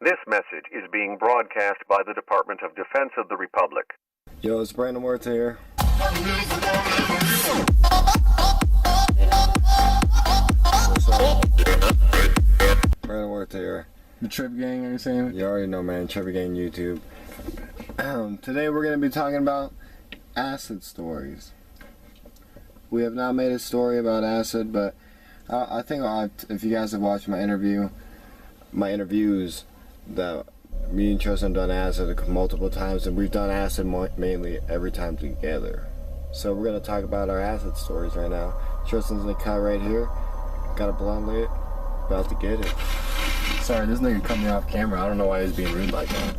This message is being broadcast by the Department of Defense of the Republic. Yo, it's BrandanHuerta here. What's up? BrandanHuerta here. The TrippyGang Entertainment. You already know, man. TrippyGang YouTube. Today we're going to be talking about acid stories. We have not made a story about acid, but I think if you guys have watched my interviews, that me and Tristin have done acid multiple times, and we've done acid mainly every time together. So we're going to talk about our acid stories right now. Tristan's in the car right here. Got a blunt lit. About to get it. Sorry, this nigga cut me off camera. I don't know why he's being rude like that.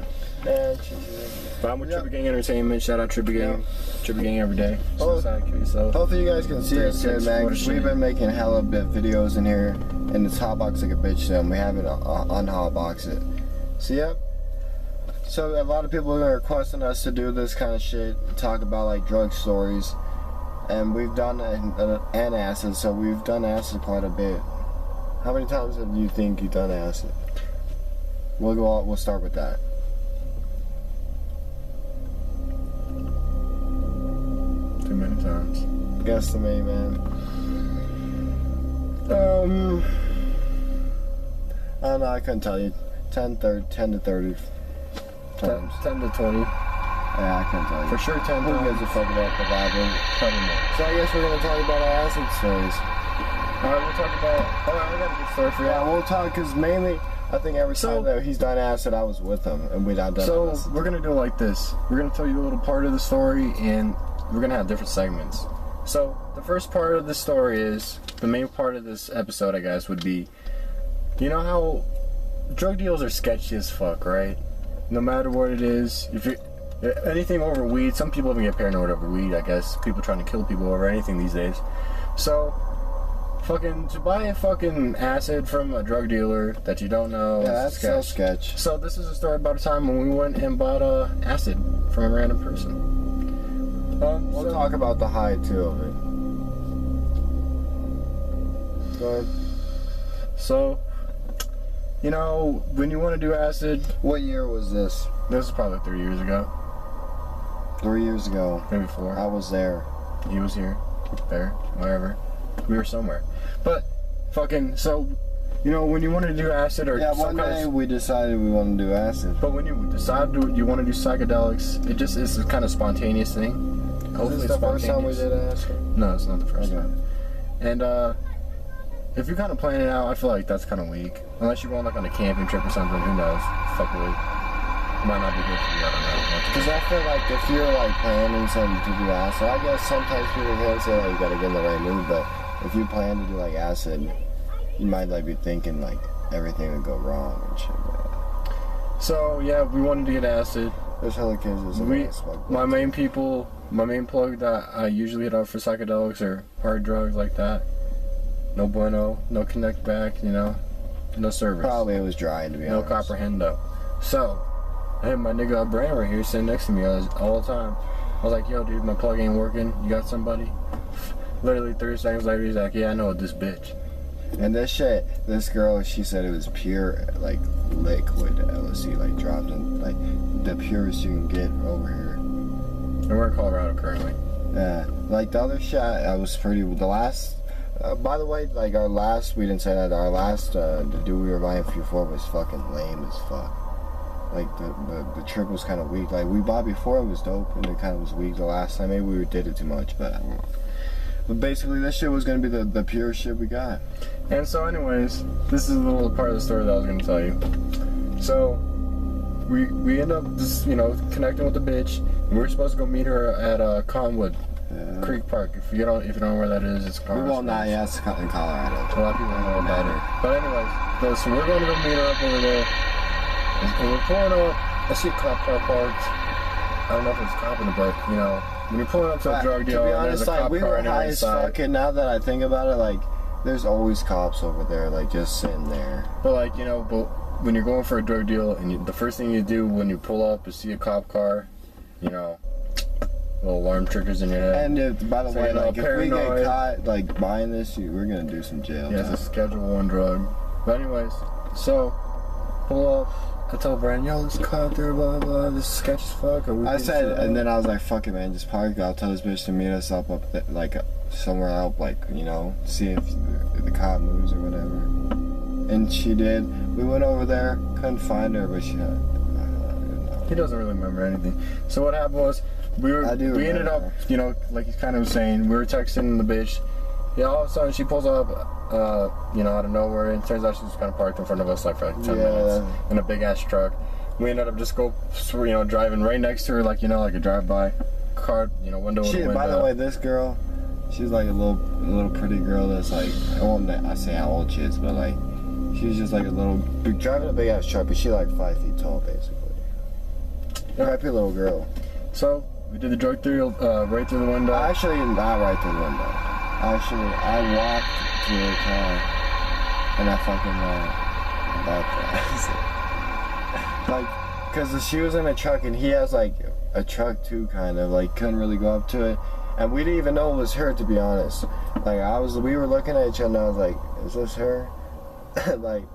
But I'm with TrippyGang Entertainment. Shout out TrippyGang. TrippyGang every day. Hopefully you guys can see us good, man. We've been making hella bit videos in here, and it's hotbox like a bitch, so we haven't unhotboxed it. So yep. So a lot of people are requesting us to do this kind of shit, talk about like drug stories, and we've done and acid. So we've done acid quite a bit. How many times do you think you've done acid? We'll start with that. Too many times. Guesstimate, man. I don't know. I couldn't tell you. 10 to 30 times. 10 to 20. Yeah, I can't tell you. For sure 10 Who times. gives a fuck about the Bible? Probably more. So I guess we're going to talk about our acid stories. Alright, we'll talk about... Alright, I got a good story for you. Yeah, we'll talk, because mainly, I think every time that he's done acid, I was with him, and we'd not done So, acid. we're going to do it like this. We're going to tell you a little part of the story, and we're going to have different segments. So, the first part of the story is... The main part of this episode, I guess, would be... You know how... Drug deals are sketchy as fuck, right? No matter what it is, if you anything over weed, some people even get paranoid over weed, I guess. People trying to kill people over anything these days. So, to buy a fucking acid from a drug dealer that you don't know. Yeah, that's so sketch. So this is a story about a time when we went and bought acid from a random person. We'll talk about the high, too, of it. Go ahead. So, you know, when you want to do acid... What year was this? This was probably 3 years ago. 3 years ago. Maybe 4. I was there. He was here. There. Wherever. We were somewhere. But, so, you know, when you want to do acid or... Yeah, one day we decided we wanted to do acid. But when you decide you want to do psychedelics, it just is a kind of spontaneous thing. Hopefully it's the first time we did acid? No, it's not the first time. And, if you're kind of planning it out, I feel like that's kind of weak. Unless you're going like on a camping trip or something, who knows? Fuck with it. It might not be good for you, I don't know. Because I feel like if you're like planning something to do acid, I guess sometimes people can say like you gotta get in the right mood, but if you plan to do like acid, you might like be thinking like everything would go wrong and shit. But so yeah, we wanted to get acid. There's hella kids that smoke. My main plug that I usually hit up for psychedelics or hard drugs like that. No bueno, no connect back, you know, no service. Probably it was dry, to be honest. No comprehendo. So, I had my nigga Brandan right here sitting next to me all the time. I was like, yo, dude, my plug ain't working. You got somebody? Literally 30 seconds later, he's like, yeah, I know this bitch. And this girl, she said it was pure, like, liquid LSD, like, dropped in, like, the purest you can get over here. And we're in Colorado currently. Yeah, like, the other shot, I was pretty, the last... by the way, like we didn't say that, our last, the dude we were buying before was fucking lame as fuck. Like, the trip was kind of weak. Like, we bought before, it was dope, and it kind of was weak the last time. Maybe we did it too much, but I don't know. But basically, this shit was going to be the purest shit we got. And so anyways, this is a little part of the story that I was going to tell you. So, we end up just, you know, connecting with the bitch, and we were supposed to go meet her at Conwood. Creek Park. If you don't know where that is, it's Colorado. We won't not, yeah, it's in Colorado. A lot of people don't know about it. But anyways, so we're going to go meet her up over there. And we're pulling up. I see a cop car parked. I don't know if it's copping it, but, you know, when you're pulling up to a drug deal, to be honest, there's a cop we car were on high every as side. fuck, and now that I think about it, like, there's always cops over there, like, just sitting there. But, like, you know, when you're going for a drug deal, and the first thing you do when you pull up is see a cop car, you know, little alarm triggers in your head. And if, by the So, way, you know, like, if we paranoid. get caught, like, buying this, we're gonna do some jail Yeah, time. it's a Schedule 1 drug. But anyways, so, pull up I told Brandan, yo, let's cut out there, blah, blah, this is sketch as fuck. I said, and then I was like, fuck it, man, just park. I'll tell this bitch to meet us up like, somewhere out, like, you know, see if the cop moves or whatever. And she did. We went over there, couldn't find her, but she had, he doesn't really remember anything. So what happened was, we ended up, you know, like he kind of was saying, we were texting the bitch. Yeah, all of a sudden she pulls up, you know, out of nowhere, and it turns out she's kind of parked in front of us like for like 10 minutes in a big ass truck. We ended up just driving right next to her, like, you know, like a drive-by car, you know, window to window. By the way, this girl, she's like a little pretty girl that's like, I say how old she is, but like, she's just like driving a big ass truck, but she's like 5 feet tall, basically. Happy little girl. So we did the drug through, right through the window. Actually, not right through the window. Actually, I walked to her car, and I fucking about that. Like, cause she was in a truck, and he has like a truck too, kind of like couldn't really go up to it, and we didn't even know it was her, to be honest. Like we were looking at each other, and I was like, is this her? Like,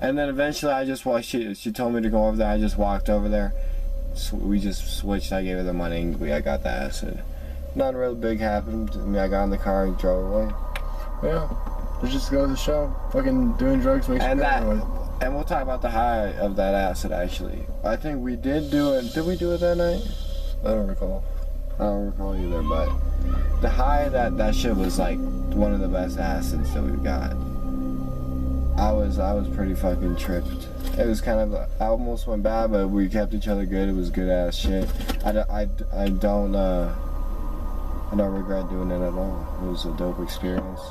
and then eventually I just walked. She told me to go over there. I just walked over there. So we just switched. I gave her the money, and I got the acid. Nothing really big happened. I mean, I got in the car and drove away. Yeah, it just goes to show, fucking doing drugs makes you paranoid. And we'll talk about the high of that acid, actually. I think we did do it. Did we do it that night? I don't recall. I don't recall either, but the high that shit was like one of the best acids that we've got. I was pretty fucking tripped. It was kind of, I almost went bad, but we kept each other good. It was good ass shit. I don't regret doing it at all. It was a dope experience.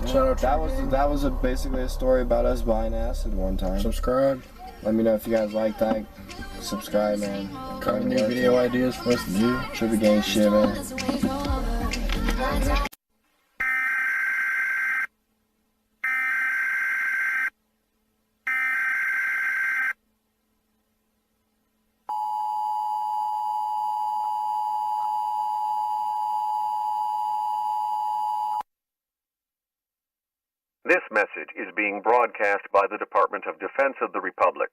Shout out that was basically a story about us buying acid one time. Subscribe. Let me know if you guys like that. Subscribe, man. Comment new video ideas for us to do. TrippyGang shit, man. This message is being broadcast by the Department of Defense of the Republic.